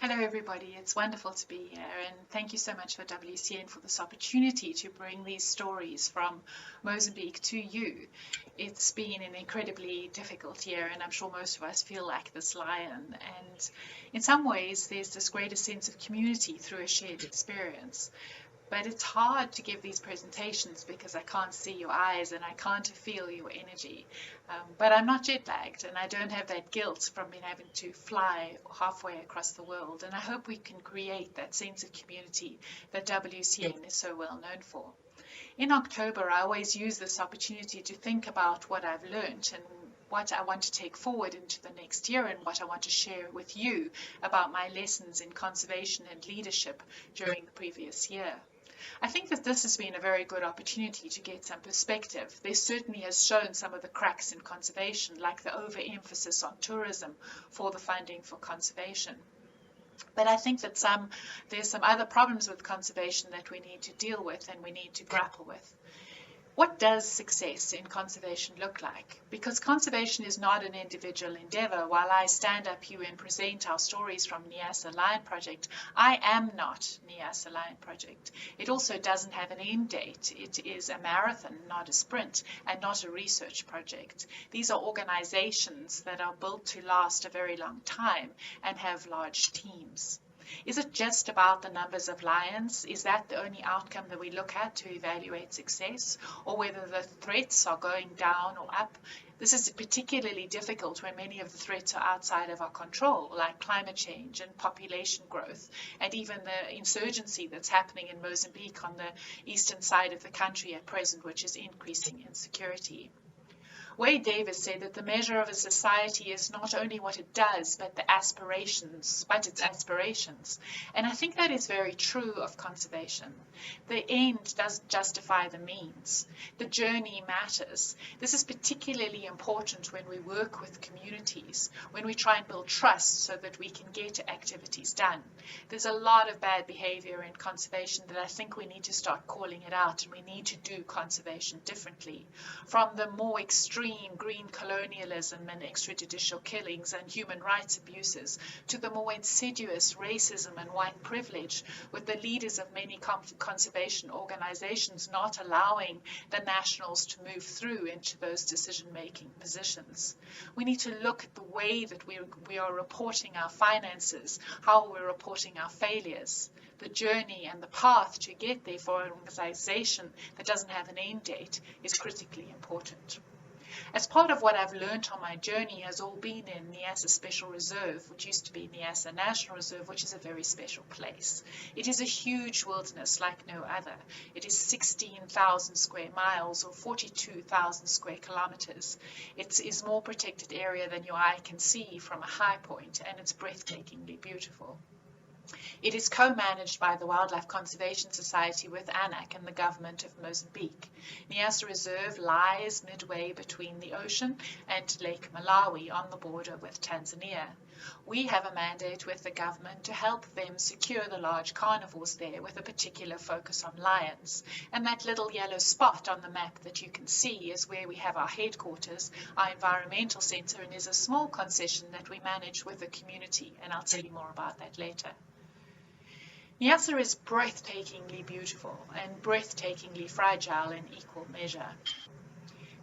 Hello everybody, it's wonderful to be here and thank you so much for WCN for this opportunity to bring these stories from Mozambique to you. It's been an incredibly difficult year and I'm sure most of us feel like this lion, and in some ways there's this greater sense of community through a shared experience. But it's hard to give these presentations because I can't see your eyes and I can't feel your energy. But I'm not jet lagged and I don't have that guilt from being able to fly halfway across the world. And I hope we can create that sense of community that WCN is so well known for. In October, I always use this opportunity to think about what I've learned and what I want to take forward into the next year and what I want to share with you about my lessons in conservation and leadership during the previous year. I think that this has been a very good opportunity to get some perspective. This certainly has shown some of the cracks in conservation, like the overemphasis on tourism for the funding for conservation. But I think that there's some other problems with conservation that we need to deal with and we need to grapple with. What does success in conservation look like? Because conservation is not an individual endeavor. While I stand up here and present our stories from Niassa Lion Project, I am not Niassa Lion Project. It also doesn't have an end date. It is a marathon, not a sprint, and not a research project. These are organizations that are built to last a very long time and have large teams. Is it just about the numbers of lions? Is that the only outcome that we look at to evaluate success? Or whether the threats are going down or up? This is particularly difficult when many of the threats are outside of our control, like climate change and population growth, and even the insurgency that's happening in Mozambique on the eastern side of the country at present, which is increasing insecurity. Wade Davis said that the measure of a society is not only what it does, but its aspirations. And I think that is very true of conservation. The end doesn't justify the means. The journey matters. This is particularly important when we work with communities, when we try and build trust so that we can get activities done. There's a lot of bad behavior in conservation that I think we need to start calling it out, and we need to do conservation differently. From the more extreme green colonialism and extrajudicial killings and human rights abuses to the more insidious racism and white privilege, with the leaders of many conservation organizations not allowing the nationals to move through into those decision-making positions. We need to look at the way that we are reporting our finances, how we're reporting our failures. The journey and the path to get there for an organization that doesn't have an end date is critically important. As part of what I've learned on my journey has all been in Niassa Special Reserve, which used to be Niassa National Reserve, which is a very special place. It is a huge wilderness like no other. It is 16,000 square miles or 42,000 square kilometers. It is more protected area than your eye can see from a high point, and it's breathtakingly beautiful. It is co-managed by the Wildlife Conservation Society with ANAC and the government of Mozambique. Niassa Reserve lies midway between the ocean and Lake Malawi on the border with Tanzania. We have a mandate with the government to help them secure the large carnivores there, with a particular focus on lions. And that little yellow spot on the map that you can see is where we have our headquarters, our environmental center, and is a small concession that we manage with the community, and I'll tell you more about that later. Niassa is breathtakingly beautiful and breathtakingly fragile in equal measure.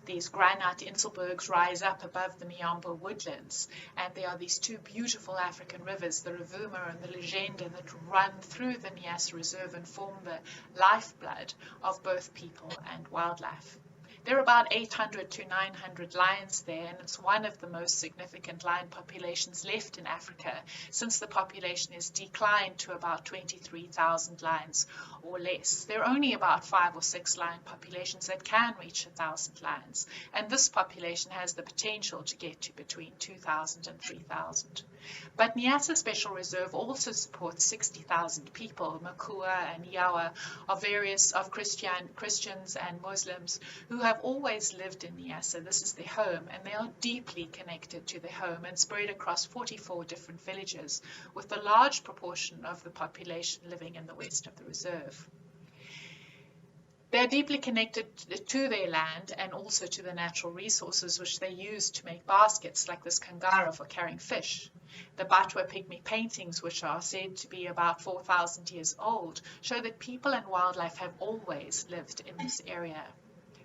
These granite inselbergs rise up above the Miombo woodlands, and there are these two beautiful African rivers, the Rovuma and the Legenda, that run through the Niassa Reserve and form the lifeblood of both people and wildlife. There are about 800 to 900 lions there, and it's one of the most significant lion populations left in Africa, since the population has declined to about 23,000 lions or less. There are only about 5 or 6 lion populations that can reach 1,000 lions, and this population has the potential to get to between 2,000 and 3,000. But Niassa Special Reserve also supports 60,000 people, Makua and Yawa, of Christians and Muslims, who have always lived in Niassa. This is their home, and they are deeply connected to their home and spread across 44 different villages, with a large proportion of the population living in the west of the reserve. They're deeply connected to their land and also to the natural resources which they use to make baskets like this kangara for carrying fish. The Batwa pygmy paintings, which are said to be about 4,000 years old, show that people and wildlife have always lived in this area.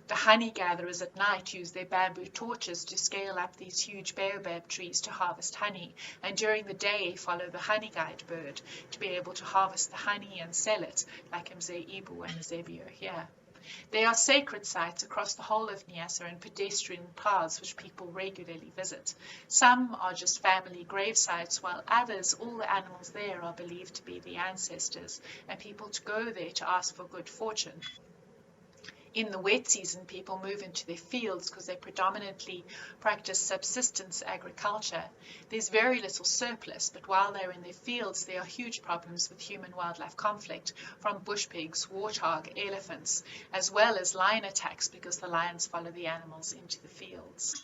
The honey gatherers at night use their bamboo torches to scale up these huge baobab trees to harvest honey, and during the day follow the honey guide bird to be able to harvest the honey and sell it, like Mzee and Mzebio here. They are sacred sites across the whole of Niassa and pedestrian paths which people regularly visit. Some are just family grave sites, while others, all the animals there are believed to be the ancestors, and people to go there to ask for good fortune. In the wet season, people move into their fields because they predominantly practice subsistence agriculture. There's very little surplus, but while they're in their fields, there are huge problems with human-wildlife conflict, from bush pigs, warthog, elephants, as well as lion attacks because the lions follow the animals into the fields.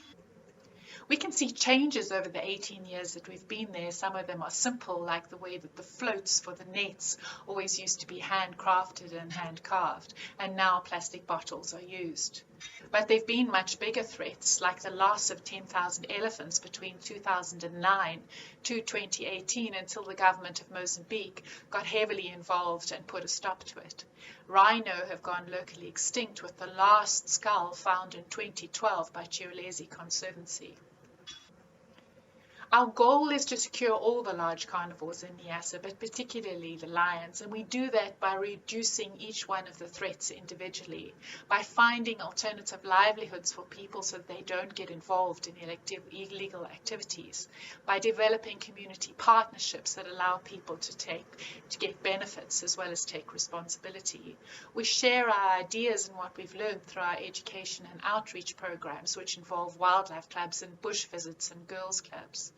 We can see changes over the 18 years that we've been there. Some of them are simple, like the way that the floats for the nets always used to be handcrafted and hand-carved, and now plastic bottles are used. But there have been much bigger threats, like the loss of 10,000 elephants between 2009 to 2018, until the government of Mozambique got heavily involved and put a stop to it. Rhino have gone locally extinct, with the last skull found in 2012 by Chiolesi Conservancy. Our goal is to secure all the large carnivores in Niassa, but particularly the lions, and we do that by reducing each one of the threats individually, by finding alternative livelihoods for people so that they don't get involved in illegal activities, by developing community partnerships that allow people to get benefits as well as take responsibility. We share our ideas and what we've learned through our education and outreach programs, which involve wildlife clubs and bush visits and girls' clubs.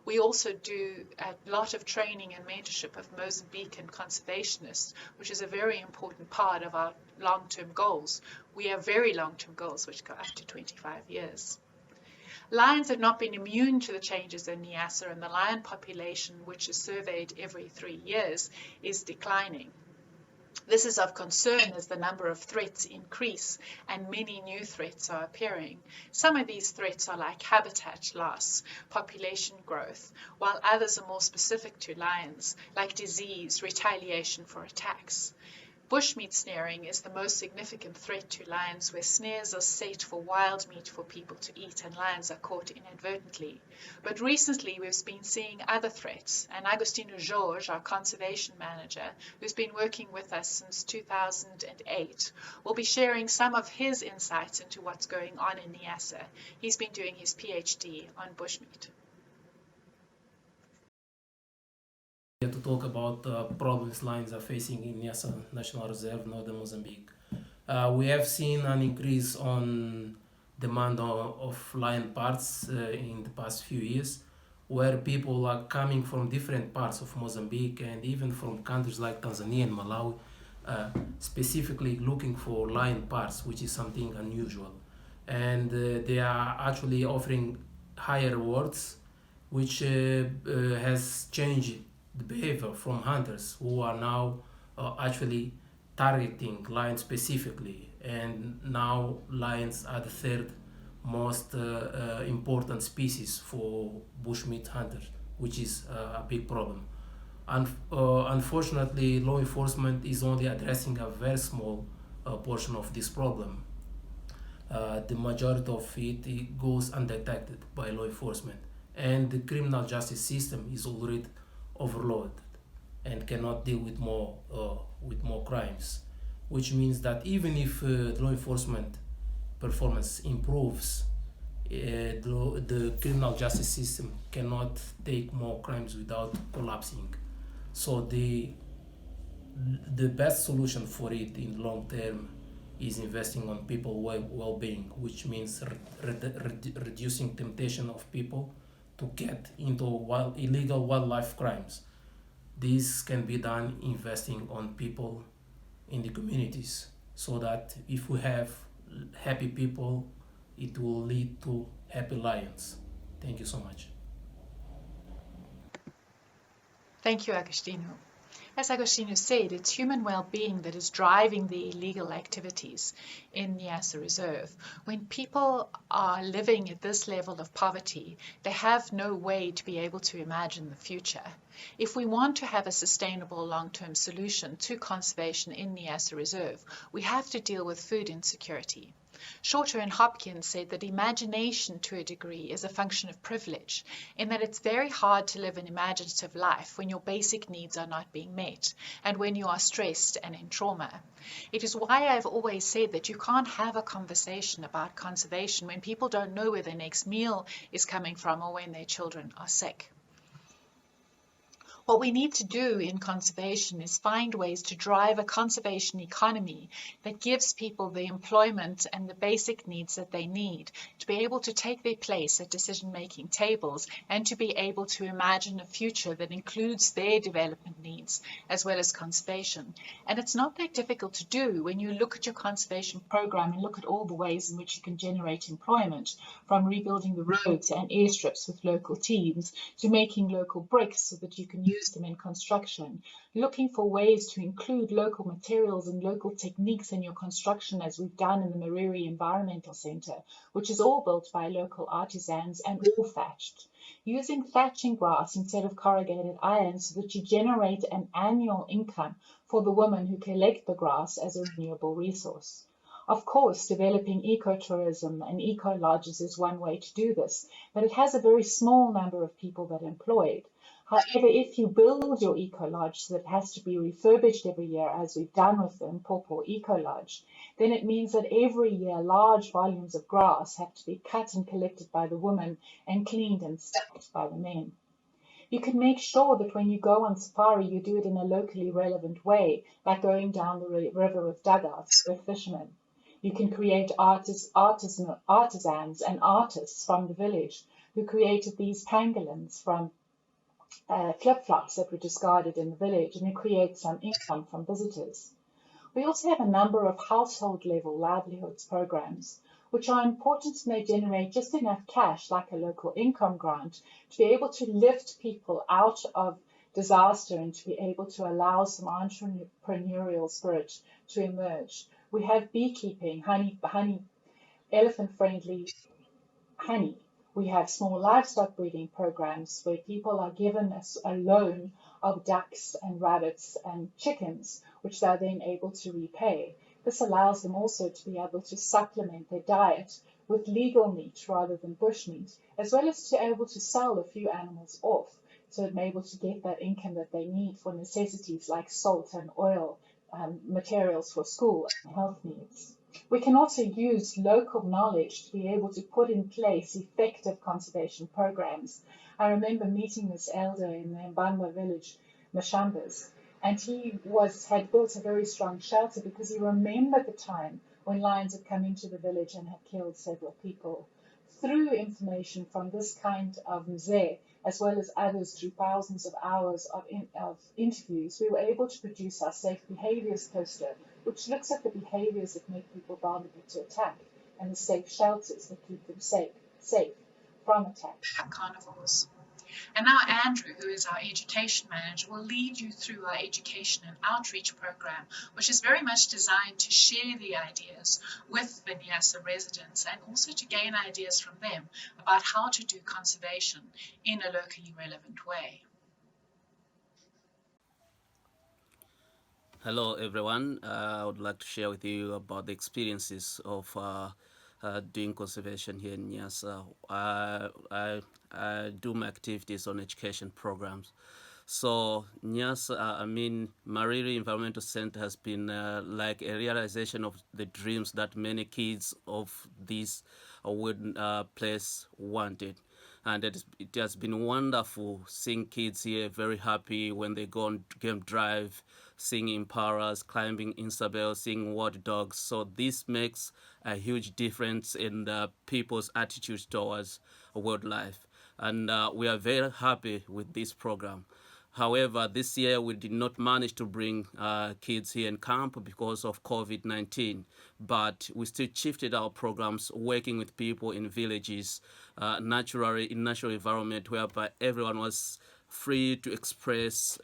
We also do a lot of training and mentorship of Mozambican conservationists, which is a very important part of our long-term goals. We have very long-term goals which go up to 25 years. Lions have not been immune to the changes in Niassa, and the lion population, which is surveyed every 3 years, is declining. This is of concern as the number of threats increase and many new threats are appearing. Some of these threats are like habitat loss, population growth, while others are more specific to lions, like disease, retaliation for attacks. Bushmeat snaring is the most significant threat to lions, where snares are set for wild meat for people to eat and lions are caught inadvertently. But recently we've been seeing other threats, and Agostinho Jorge, our conservation manager, who's been working with us since 2008, will be sharing some of his insights into what's going on in Niassa. He's been doing his PhD on bushmeat. To talk about problems lions are facing in Niassa National Reserve, northern Mozambique. We have seen an increase on demand of lion parts in the past few years, where people are coming from different parts of Mozambique and even from countries like Tanzania and Malawi, specifically looking for lion parts, which is something unusual. And they are actually offering higher rewards, which has changed the behavior from hunters who are now actually targeting lions specifically, and now lions are the third most important species for bushmeat hunters, which is a big problem. Unfortunately, law enforcement is only addressing a very small portion of this problem. The majority of it goes undetected by law enforcement, and the criminal justice system is already overloaded and cannot deal with more crimes, which means that even if law enforcement performance improves, the criminal justice system cannot take more crimes without collapsing. So the best solution for it in long term is investing on people well-being, which means reducing temptation of people to get into illegal wildlife crimes. This can be done investing on people in the communities, so that if we have happy people, it will lead to happy lions. Thank you so much. Thank you, Agostinho. As Agostinho said, it's human well-being that is driving the illegal activities in Niassa Reserve. When people are living at this level of poverty, they have no way to be able to imagine the future. If we want to have a sustainable long-term solution to conservation in Niassa Reserve, we have to deal with food insecurity. Shorter and Hopkins said that imagination, to a degree, is a function of privilege, in that it's very hard to live an imaginative life when your basic needs are not being met and when you are stressed and in trauma. It is why I've always said that you can't have a conversation about conservation when people don't know where their next meal is coming from or when their children are sick. What we need to do in conservation is find ways to drive a conservation economy that gives people the employment and the basic needs that they need to be able to take their place at decision-making tables and to be able to imagine a future that includes their development needs as well as conservation. And it's not that difficult to do when you look at your conservation program and look at all the ways in which you can generate employment, from rebuilding the roads and airstrips with local teams to making local bricks so that you can use them in construction, looking for ways to include local materials and local techniques in your construction, as we've done in the Mariri Environmental Centre, which is all built by local artisans and all thatched. Using thatching grass instead of corrugated iron so that you generate an annual income for the women who collect the grass as a renewable resource. Of course, developing ecotourism and eco-lodges is one way to do this, but it has a very small number of people that are employed. However, if you build your eco-lodge so that it has to be refurbished every year, as we've done with the Mpopo Eco-Lodge, then it means that every year large volumes of grass have to be cut and collected by the women and cleaned and stacked by the men. You can make sure that when you go on safari, you do it in a locally relevant way, like going down the river with dugouts with fishermen. You can create artisans and artists from the village who created these pangolins from flip-flops that were discarded in the village, and it creates some income from visitors. We also have a number of household-level livelihoods programs, which are important and they generate just enough cash, like a local income grant, to be able to lift people out of disaster and to be able to allow some entrepreneurial spirit to emerge. We have beekeeping, honey, elephant-friendly honey. We have small livestock breeding programs where people are given a loan of ducks and rabbits and chickens, which they're then able to repay. This allows them also to be able to supplement their diet with legal meat rather than bushmeat, as well as to be able to sell a few animals off, so that they're able to get that income that they need for necessities like salt and oil, materials for school and health needs. We can also use local knowledge to be able to put in place effective conservation programs. I remember meeting this elder in the Mbamba village, Mashambas, and he had built a very strong shelter because he remembered the time when lions had come into the village and had killed several people. Through information from this kind of mzee, as well as others through thousands of hours of interviews, we were able to produce our safe behaviours poster, which looks at the behaviours that make people vulnerable to attack and the safe shelters that keep them safe from attack. Carnivores. And now Andrew, who is our education manager, will lead you through our education and outreach program, which is very much designed to share the ideas with the Niassa residents and also to gain ideas from them about how to do conservation in a locally relevant way. Hello, everyone. I would like to share with you about the experiences of doing conservation here in Niassa. I do my activities on education programs. So Niassa, Mariri Environmental Center has been like a realization of the dreams that many kids of this place wanted. And it has been wonderful seeing kids here very happy when they go on game drive, seeing impalas, climbing Isabel, seeing wild dogs. So this makes a huge difference in the people's attitude towards wildlife. And we are very happy with this program. However, this year we did not manage to bring kids here in camp because of COVID-19, but we still shifted our programs working with people in villages, in natural environment, whereby everyone was free to express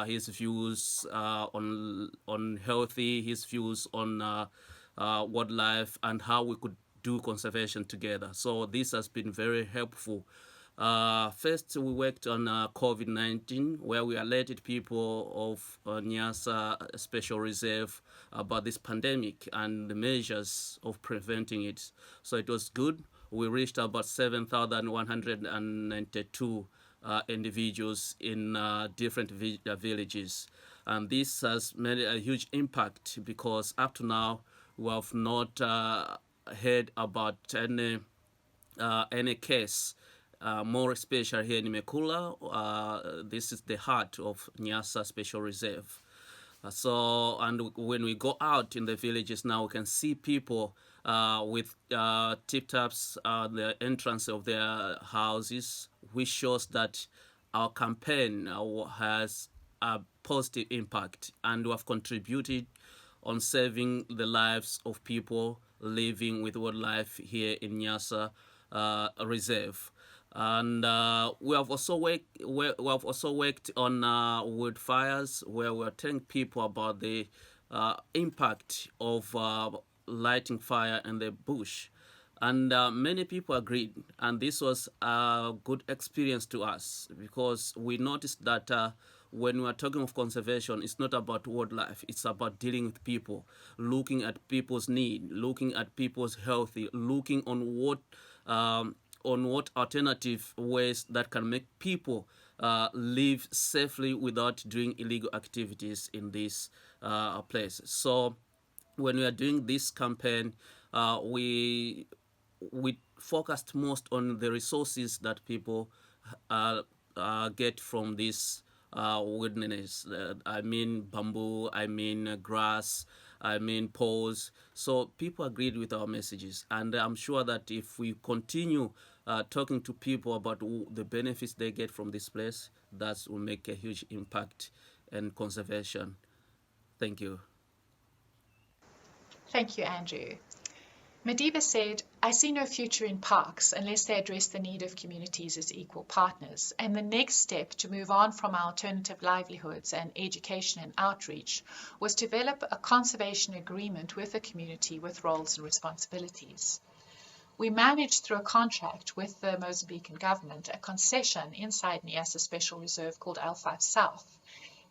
his views on healthy, his views on wildlife, and how we could do conservation together. So this has been very helpful. First, we worked on COVID-19, where we alerted people of Niassa Special Reserve about this pandemic and the measures of preventing it. So it was good. We reached about 7,192 individuals in different villages. And this has made a huge impact because up to now, we have not heard about any case, more especially here in Mekula. This is the heart of Niassa Special Reserve. And when we go out in the villages now, we can see people with tip-taps at the entrance of their houses, which shows that our campaign has a positive impact, and we have contributed on saving the lives of people living with wildlife here in Niassa Reserve. And we have also worked on wood fires, where we are telling people about the impact of lighting fire in the bush. And many people agreed, and this was a good experience to us, because we noticed that when we are talking of conservation, it's not about wildlife, it's about dealing with people, looking at people's need, looking at people's health, looking on what alternative ways that can make people live safely without doing illegal activities in these places. So when we are doing this campaign, we focused most on the resources that people get from this wilderness. I mean bamboo, I mean grass, I mean poles. So people agreed with our messages, and I'm sure that if we continue talking to people about the benefits they get from this place, that will make a huge impact in conservation. Thank you. Thank you, Andrew. Madiba said, I see no future in parks unless they address the need of communities as equal partners. And the next step to move on from our alternative livelihoods and education and outreach was to develop a conservation agreement with the community with roles and responsibilities. We managed through a contract with the Mozambican government a concession inside Niassa Special Reserve called L5 South.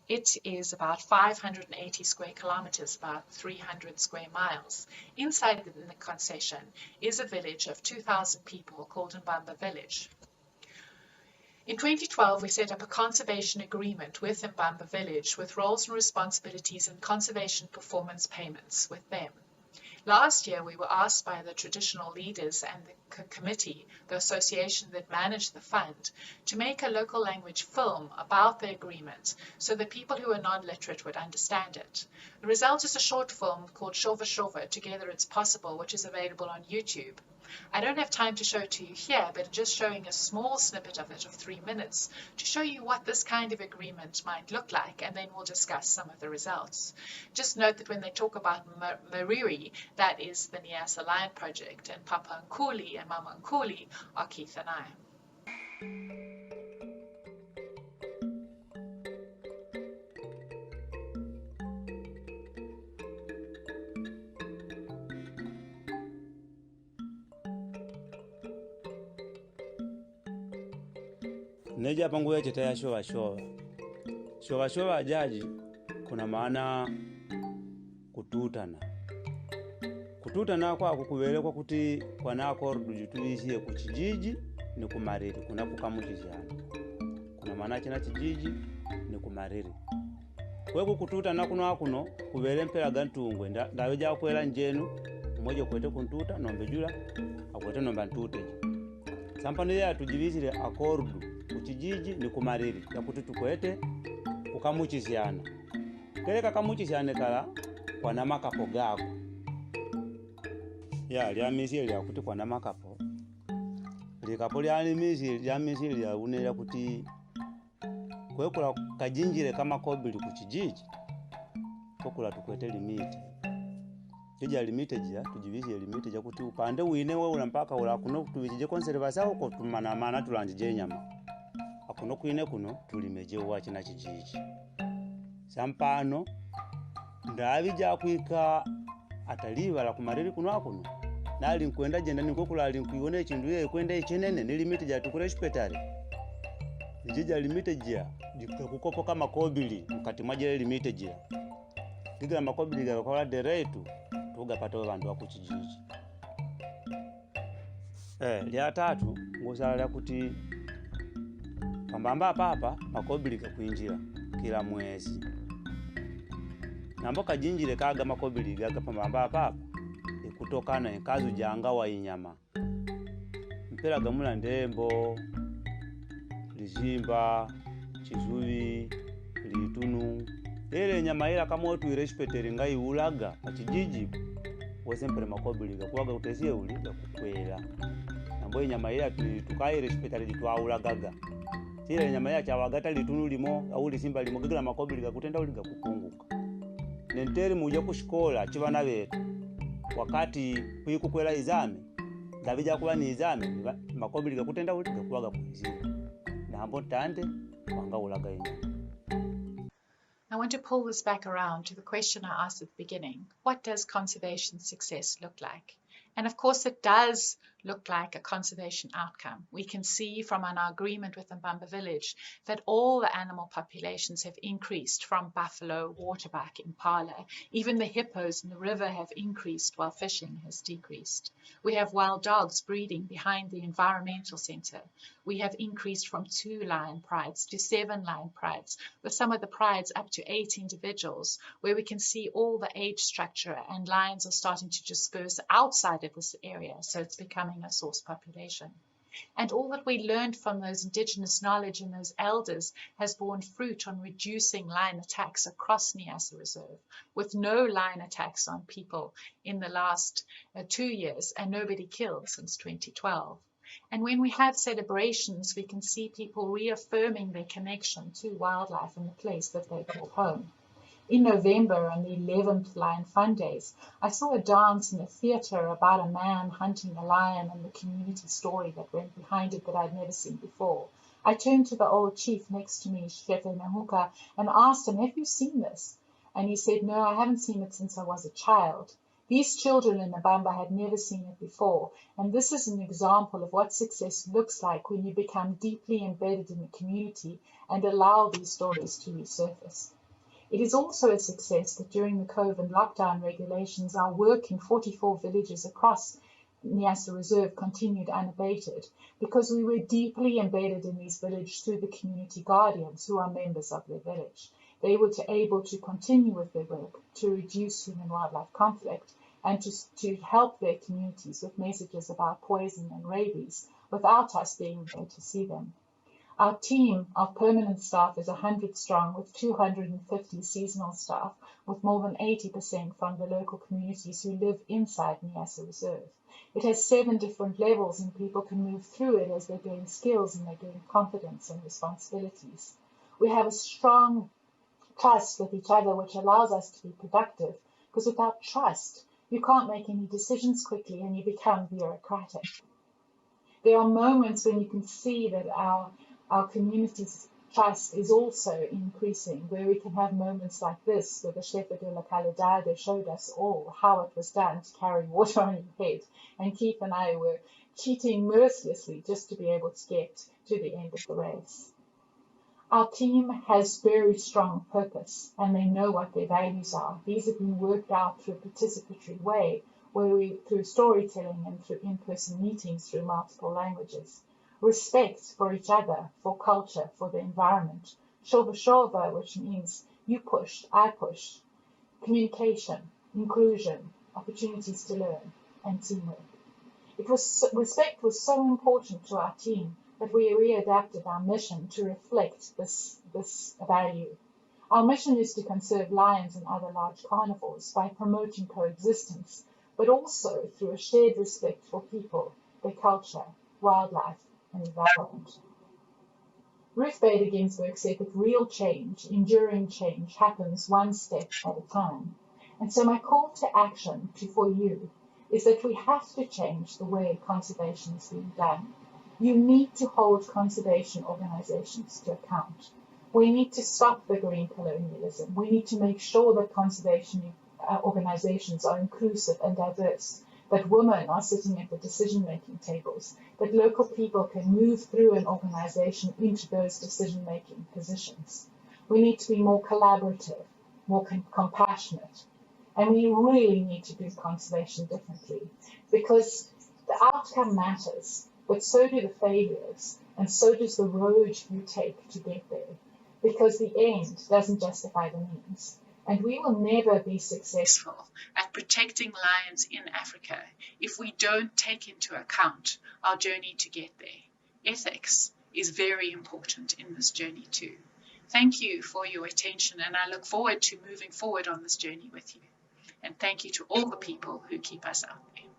It is about 580 square kilometers, about 300 square miles. Inside the concession is a village of 2,000 people called Mbamba Village. In 2012, we set up a conservation agreement with Mbamba Village with roles and responsibilities and conservation performance payments with them. Last year, we were asked by the traditional leaders and the committee, the association that managed the fund, to make a local language film about the agreement so that people who are non-literate would understand it. The result is a short film called Shova Shova, Together It's Possible, which is available on YouTube. I don't have time to show it to you here, but just showing a small snippet of it of 3 minutes to show you what this kind of agreement might look like, and then we'll discuss some of the results. Just note that when they talk about Mariri, that is the Niassa Lion Project, and Papa Nkuli and Mama Nkuli are Keith and I. Neja pangu ya cheta ya shova shova. Shova shova ajaji kuna maana kututana. Kututana kwa kukubele kwa kuti kwa nako rujutulishie kuchijiji ni kumariri. Kuna kukamuchijana. Kuna maana china chijiji ni kumariri. Kwe kukututana kuno kubele mpela gantungwe. Ndaweja kuela njenu. Mmoja kwete kuntuta nombe jula. Akwete nomba ntuteji. Sampani ya tujivizile akordu. Kuchijiji ni kumariri ya kuti tukwete kukamuchisiana. Kele kakamuchisiane kala kwa namakapo gako. Ya liamisi ya kuti kwa namakapo. Likapo liamisi ya unela kuti kwekula kajinjile kama kobili kuchijiji. Kwekula tukwete limite. Kija limite jia, tujivizile limite jia kuti upande uine we ulampaka ula kuno tuwijije konservasa uko tumana tulanje nyama. kuno kwine kuno tulimejewa china chijiji sampano ndabija kwika ataliva la kumariri kuno akuno nali nkwenda jenda nikokula ali nkuione ekindu ye kwenda ekinene ni limit ja tukure hospitali nijija limit ja kukopo kama kobili mkati mwaje limit ja diga makobili ga kwa deretu tugapata abantu bakukijiji lya tatu ngosala kuti pambamba papa makobili ga kuinjira kila mwezi nambo kajinjire kaga makobili ga pambamba papa kutokana enkazu janga wa inyama mpera gamula ndembo lizimba chizuvi litunu ele nyama ila kama watu irespecteri ngai ulaga achijiji wasempere makobili gakuwaga utesie uli gakukwela nambo nyama ila tukai respecteri ditwaulagaga ile nyama ya chawagata litunu limo au lisimba limo gagala makobili gakutenda uli gakupunguka nenteri muje kushikola chibana betu wakati kuikukwela izame ndabija kuba ni izame makobili gakutenda uli gakuwaga kuizira nambo tande wanga ulaga inyama. I want to pull this back around to the question I asked at the beginning. What does conservation success look like? And of course, it does look like a conservation outcome. We can see from our agreement with Mbamba village that all the animal populations have increased, from buffalo, waterbuck, impala. Even the hippos in the river have increased while fishing has decreased. We have wild dogs breeding behind the environmental centre. We have increased from 2 lion prides to 7 lion prides, with some of the prides up to 8 individuals, where we can see all the age structure, and lions are starting to disperse outside of this area, so it's becoming a source population. And all that we learned from those indigenous knowledge and those elders has borne fruit on reducing lion attacks across Niassa Reserve, with no lion attacks on people in the last 2 years and nobody killed since 2012. And when we have celebrations, we can see people reaffirming their connection to wildlife and the place that they call home. In November, on the 11th Lion Fun Days, I saw a dance in a theatre about a man hunting a lion and the community story that went behind it that I'd never seen before. I turned to the old chief next to me, Shefe Nahuka, and asked him, "Have you seen this?" And he said, "No, I haven't seen it since I was a child." These children in Mbamba had never seen it before, and this is an example of what success looks like when you become deeply embedded in the community and allow these stories to resurface. It is also a success that during the COVID lockdown regulations, our work in 44 villages across Niassa Reserve continued unabated, because we were deeply embedded in these villages through the community guardians who are members of their village. They were able to continue with their work to reduce human-wildlife conflict and to help their communities with messages about poison and rabies without us being there to see them. Our team of permanent staff is 100 strong, with 250 seasonal staff, with more than 80% from the local communities who live inside Niassa Reserve. It has 7 different levels, and people can move through it as they gain skills and they gain confidence and responsibilities. We have a strong trust with each other, which allows us to be productive, because without trust, you can't make any decisions quickly and you become bureaucratic. There are moments when you can see that our community's trust is also increasing, where we can have moments like this, where the Shepherd de la Calidade showed us all how it was done to carry water on your head, and Keith and I were cheating mercilessly just to be able to get to the end of the race. Our team has very strong purpose, and they know what their values are. These have been worked out through a participatory way, where we, through storytelling and through in-person meetings through multiple languages. Respect for each other, for culture, for the environment. Shova shova, which means you pushed, I pushed. Communication, inclusion, opportunities to learn, and teamwork. Respect was so important to our team that we readapted our mission to reflect this value. Our mission is to conserve lions and other large carnivores by promoting coexistence, but also through a shared respect for people, their culture, wildlife, and environment. Ruth Bader Ginsburg said that real change, enduring change, happens one step at a time. And so my call to action for you is that we have to change the way conservation is being done. You need to hold conservation organizations to account. We need to stop the green colonialism. We need to make sure that conservation organizations are inclusive and diverse, that women are sitting at the decision-making tables, that local people can move through an organization into those decision-making positions. We need to be more collaborative, more compassionate, and we really need to do conservation differently, because the outcome matters, but so do the failures, and so does the road you take to get there, because the end doesn't justify the means. And we will never be successful at protecting lions in Africa if we don't take into account our journey to get there. Ethics is very important in this journey too. Thank you for your attention, and I look forward to moving forward on this journey with you. And thank you to all the people who keep us out there.